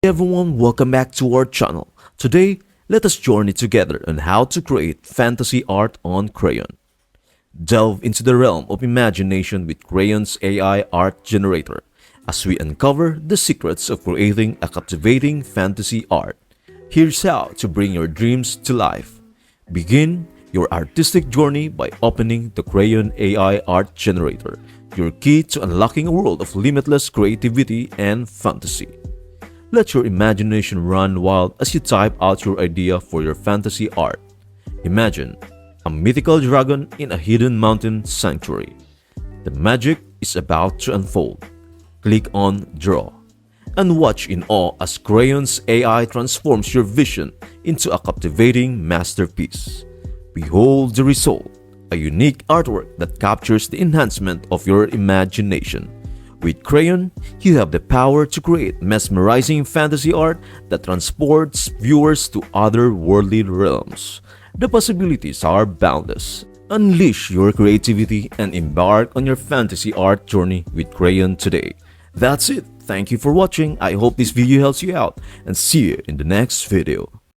Hey everyone, welcome back to our channel. Today, let us journey together on how to create fantasy art on Crayon. Delve into the realm of imagination with Crayon's AI art generator as we uncover the secrets of creating a captivating fantasy art. Here's how to bring your dreams to life. Begin your artistic journey by opening the Crayon AI art generator, your key to unlocking a world of limitless creativity and fantasy. Let your imagination run wild as you type out your idea for your fantasy art. Imagine a mythical dragon in a hidden mountain sanctuary. The magic is about to unfold. Click on Draw and watch in awe as Crayon's AI transforms your vision into a captivating masterpiece. Behold the result, a unique artwork that captures the enhancement of your imagination. With Crayon, you have the power to create mesmerizing fantasy art that transports viewers to otherworldly realms. The possibilities are boundless. Unleash your creativity and embark on your fantasy art journey with Crayon today. That's it. Thank you for watching. I hope this video helps you out and see you in the next video.